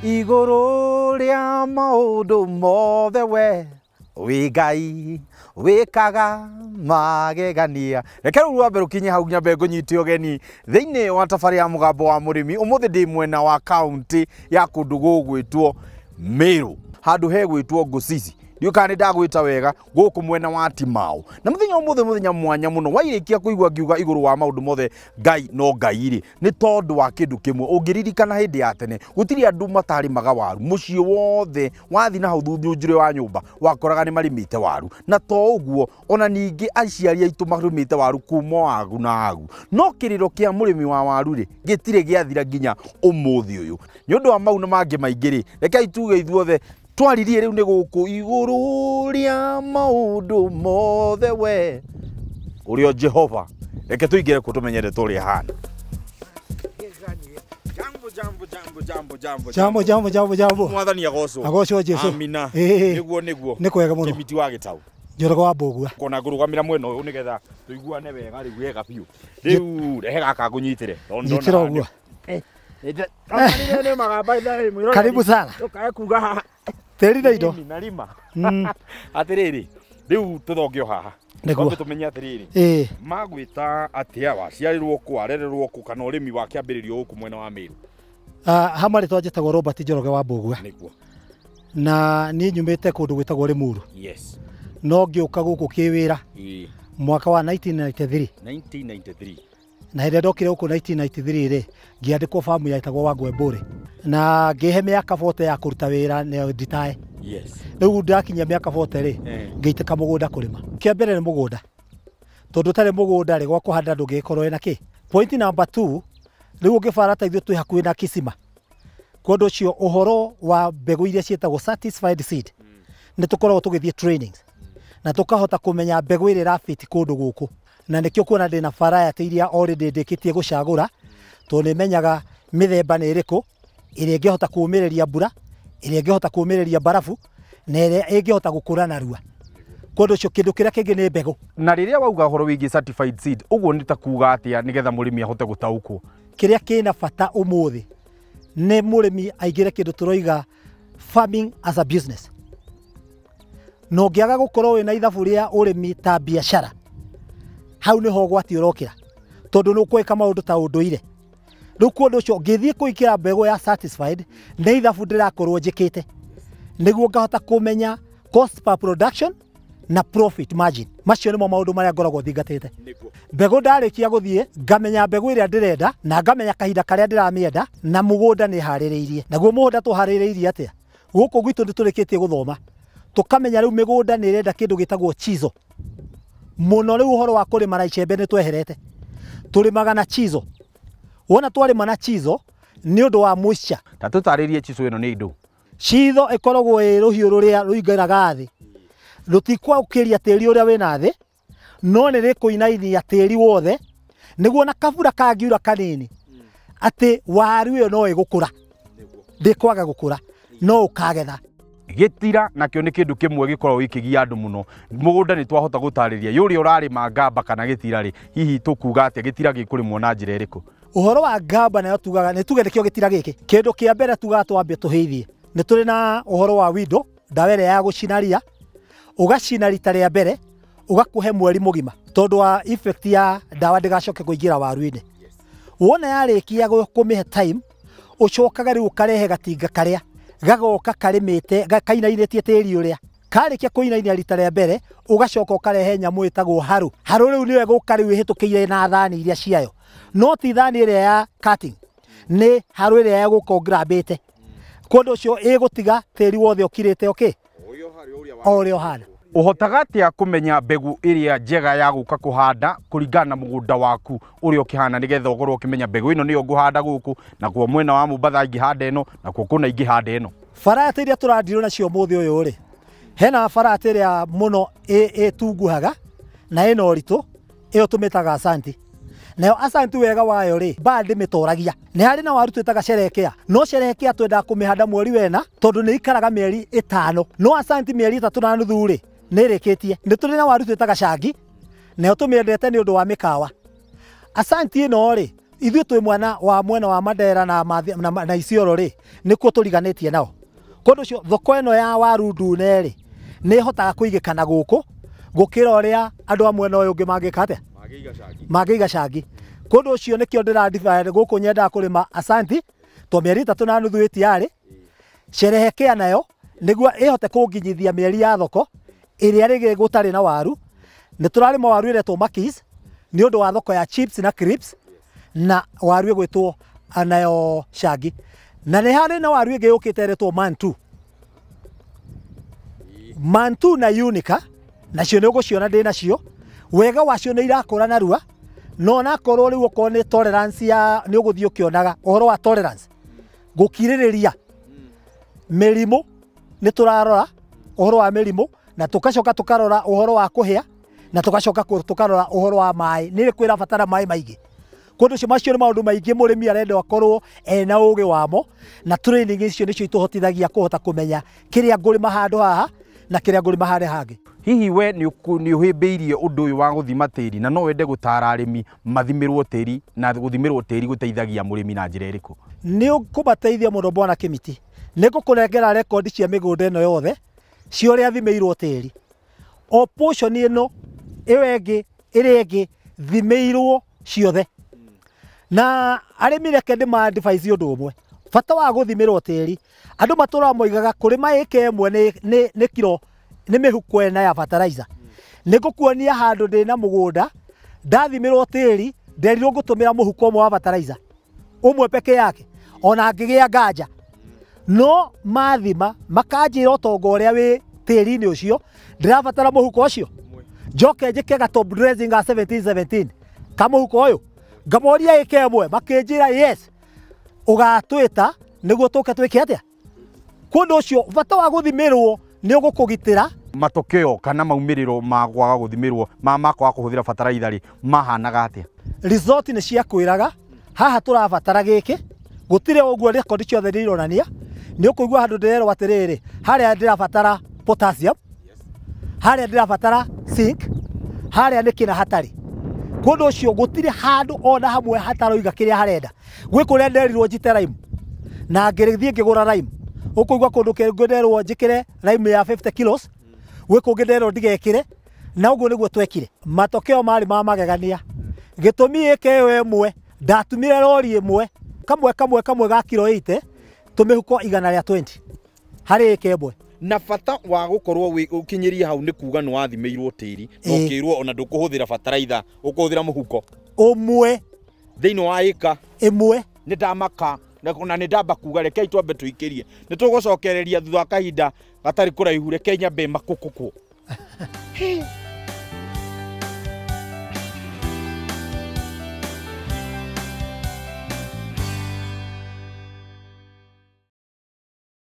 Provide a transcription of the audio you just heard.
iguru ria maundu mothe we wi Ngai wikaga magegania. Reke riu rwambe rukinye hau nyambe ngunyite ogeni thiini wa tabari ya mugambo wa murimi. Umuthi ndi mwena wa county ya kundu gugwitwo Meru, handu hegwitwo Ngusisi. Ndiuka ni ndagwita wega guku mwena wa Timau. Na muthenya umuthi muthenya mwanya muno wairikia kuigwa ngiuga iguru wa maundu mothe Ngai no Ngai ri ni tondu wa kindu kimwe ungiririkana hindi ya tene gutiri andu matari maga waru mucii wothe wathi na hau thuthu njure wa nyumba wakoraga ni marimite waru na to uguo ona ningi aciari aitu marimite waru kuma wagu na agu no kiriro kia murimi wa waru ri gitire giathira nginya umuthi uyu ni undu wa mau na mangi maingi ri reke ituge ithuothe twaririe riu ni guku iguru ria maundu mothe we urio Jehova. Reke tuigire kutumenyere turi hana. Jambo mwathani agocwo Jesu. Amina. Niguo ni kwega muno kimiti wa gitau njorogo wa mbogua kona ngurugamira mwena uyu nigetha tuiguane wega riu wega piu riu rehe gaka ngunyitire nyitira uguo karibu sana ukae kuga teri na indo narima atiriri riu tuthongio haha niguo tumenya atiriri magwita atia waciarirwo kwarererwo ku kana urimi wa kiambiririo uku mwena wa Meru. Hamari twanjitagwo Robert Njoroge wa mbogua niguo na ni nyumite kundu gwitagwo Limuru. Yes. No ngiuka guku kiwira mwaka wa 1993 na hende ndokire guku 1993 ri ngiandikwo famu ya itagwo Wangwe Mburi na ngihe miaka 40 ya kuruta wira ne nditae. Yes. Riu ndakinya miaka 40 ri ngiiteka mugunda kurima kiambere ni mugunda tondu tare mugunda ri gwa kuhanda ndungikorwo ina ki. Point number 2 riu ngibarata ithu twi hakuhi na kisima kondu cio uhoro wa mbegu iria cietagwo certified seed ni tukoragwo tugithie trainings na tukahota kumenya mbegu iri rafit kundu guku na nikio kuona ndina variety iria already ndikitie gucagura to ni menyaga mithemba ni iriku iri ingihota kuumireria mbura iri ingihota kuumireria barafu na iri ingihota gukura narua kondu cio kindu kiria kingi ni mbegu. Na riria wauga horo wigi certified seed uguo ni ta kuga atia nigetha murimi ahote gutaukwo kiria kina bata umuthi ne murimi aigire kindu turoiga farming as a business. No ngiaga gukorwo wina ithabu ria urimi ta biashara hau ni ho gwati urokira tondu nukweka maundu ta unduire riu kundu cio ngithie kuikira mbegu ya satisfied ni ithabu ndirakorwo njikite niguo ngahota kumenya cost per production na profit margin. Macio nimo maundu maria ngoragwo thingatite. Mbegu ndarikia guthie ngamenya mbegu iria ndirenda na ngamenya kahinda karia ndiramienda na mugunda ni haririirie naguo mugunda tuhaririirie atia guku gwitu nditurikitie guthoma tukamenya riu migunda ni irenda kindu gitagwo chizo muno riu uhoro wa kurima na icembe ni tweherete turimaga na chizo wona twarima na chizo ni undu wa moisture ta tutaririe chizo ino ni indu chizo ikoragwo ruhiu ruria ruingiraga thi rutikwa ukiria tiri uria wina thi no ni rikuinainia tiri wothe niguo na kabura kangiura kanini ati waru iyo no igukura ndikwaga gukura no ukagetha gitira nakio ni kindu kimwe gikorwo ikigia andu muno mugunda ni twahota gutariria yuri urarima ngamba kana gitira ri hihi tukuga atia gitira gikurimwo na njira iriku. Uhoro wa ngamba nayo tugaga ni tuge nikio gitira giki kindu kia mbere tugaga twambe tuhithie ni turi na uhoro wa window ndawere ya gucinaria ugacina rita ria mbere ugakuhe mweri mugima tondu wa effect ya dawa ndigacoke kuingira waru-ini. Wona yarikia kumihe time ucokaga riu karehe gatinga karia gagoka karimite kainainitie tiri uria karikia kuinainia rita ria mbere ugacoka ukarehe nyamu itagwo haru riu niwe guka riu ihitukiire na thani iria ciayo no ti thani iria ya cutting ni haru iria ya guka grabite kondu ucio igutiga tiri wothe ukirite okay orio hana. Uhotaga atia kumenya mbegu iria njega ya guka kuhanda kuringana na mugunda waku uria ukihana nigetha ukorwo ukimenya mbegu ino niyo nguhanda guku na kwa mwena wa Mumbatha ingihanda ino na kwa kuna ingihanda ino. Variety iria turandirwo nacio muthi uyu ri hena variety iria muno tunguhaga na ino ritu iyo tumitaga Asante. Nayo Asante wega wayo ri bandi mitoragia ni hari na waru twitaga sherekea no sherekea twenda kumihanda mweri wena tondu ni ikaraga mieri 5 no Asante mieri 3 na nuthu ri nirikitie ni turi na waru twitaga cangi nayo tumiendete ni undu wa mikawa. Asante ino ri ithuĩ twĩ mwena wa Mandera na Isiolo rĩ nĩkuo tũriganĩtie nao. Kũndũ ũcio thoko ĩno ya waru ndune rĩ nĩ hotaga kũigĩkana gũkũ gũkĩra ũrĩa andũ a mwena ũyũ ũngĩ mangĩka atĩa mangĩiga cangi. Kũndũ ũcio nĩkĩo ndĩra gũkũ nyendaga kũrĩma Asante to mĩeri 3 na nuthu ĩtiarĩ sherehekea nayo nĩguo ĩhote kũnginyithia mĩeri ya thoko ĩrĩa rĩgĩ gũtarĩ na waru. Nĩ tũrarĩma waru ĩretwo Makis nĩ ũndũ wa thoko ya chips na crisps na waru ĩgwĩtwo nayo cangi. Na nĩ harĩ na waru ĩngĩ yũkĩte ĩretwo Mantu na Unica nacio nĩ ũgũciona ndĩ nacio. Wega wacio nĩ irakũra narua no nakorwo rĩu okorwo nĩ tolerance ya nĩ ũgũthiĩ ũkĩonaga ũhoro wa tolerance gũkirĩrĩria mĩrimũ nĩ tũrarora ũhoro wa mĩrimũ na tũkacoka tũkarora ũhoro wa kũhĩa na tũgacoka tũkarora ũhoro wa maĩ. Nĩ kwĩra batara maĩ maingĩ. Kũndũ ũcio macio nĩ maũndũ maingĩ mũrĩmi arenda akorwo ena ũgĩ wamo na training icio nĩcio itũhotithagia kũhota kũmenya kĩrĩa ngũrĩma handũ haha na kĩrĩa ngũrĩma harĩa hangĩ. Hihi we nĩ ũhĩmbĩirie ũndũ ũyũ wa gũthima tĩri na no wende gũtara arĩmi mathimĩrwo tĩri na gũthimĩrwo tĩri gũteithagia mũrĩmi na njĩra ĩrĩkũ? Nĩ ũkũmateithia mũno Bwana Kimiti. Nĩ ngũkũnengera rekondi cia mĩgũnda ĩno yothe cia ũrĩa thimĩirwo tĩri. O portion ĩno ĩyo ĩngĩ ĩrĩa ĩngĩ thimĩirwo ciothe. Na arĩmi reke ndĩma-advise ũndũ ũmwe. Bata wa gũthimĩrwo tĩri andũ matũraga moigaga kũrĩma ĩka ĩmwe nĩ kilo nĩ mĩhuko ĩna ya fertilizer. Nĩ ngũkuonia handũ ndĩ na mũgũnda ndathimĩrwo tĩri nderirwo ngũtũmĩra mũhuko ũmwe wa fertilizer ũmwe peke yake ona ngĩgĩa nganja. No mathima makanjĩra ũtonga ũrĩa wĩ tĩri-inĩ ũcio ndĩrabatara mũhuko ũcio njoke njĩke ga top dressing ga 1717 kamũhuko ũyũ ngamoria ĩka ĩmwe makĩnjĩra yes ũgatwĩta nĩguo tũke twĩke atĩa. Kũndũ ũcio bata wa gũthimĩrwo nĩ ũgũkũgitĩra. Matokeo kana maumĩrĩro ma kwaga gũthimĩrwo ma kwaga kũhũthĩra bataraitha rĩ mahanaga atĩa? Result nĩ ciakwĩraga haha tũrabatara gĩkĩ gũtirĩ ũguo rekondi ciothe nĩ ironania. Nĩ ũkũigua handũ ndĩrerwo atĩrĩrĩ harĩa ndĩrabatara potassium harĩa ndĩrabatara zinc harĩa nĩ kĩna hatarĩ. Kũndũ ũcio gũtirĩ handũ ona hamwe hataroiga kĩrĩa harenda. Gwĩ kũrĩa nderirwo njite lime na ngĩthiĩ ngĩgũra lime ũkũigua kũndũ kĩnderwo njĩkĩre lime ya 50 kilos gwĩ kũngĩ nderwo ndigekĩre na ũguo nĩguo twekire. Matokeo marĩ ma magegania. Gĩtũmi ĩka ĩyo ĩmwe ndatumire lori ĩmwe kamwe ga kilo 80 tũmĩhuko 120 harĩ ĩka ĩmwe. Na bata wa gũkorwo ũkinyĩria hau nĩ kuga nĩ wathimĩirwo tĩri na ũkĩrwo ona ndũkũhũthĩra bataraitha ũkũhũthĩra mũhuko ũmwe thĩinĩ wa ĩka ĩmwe. Nĩ ndamaka na nĩ ndamba kuga rekei twambe tũikĩrie nĩ tũgũcokereria thutha wa kahinda gatarĩ kũraihu reke nyambe makũkũkũ.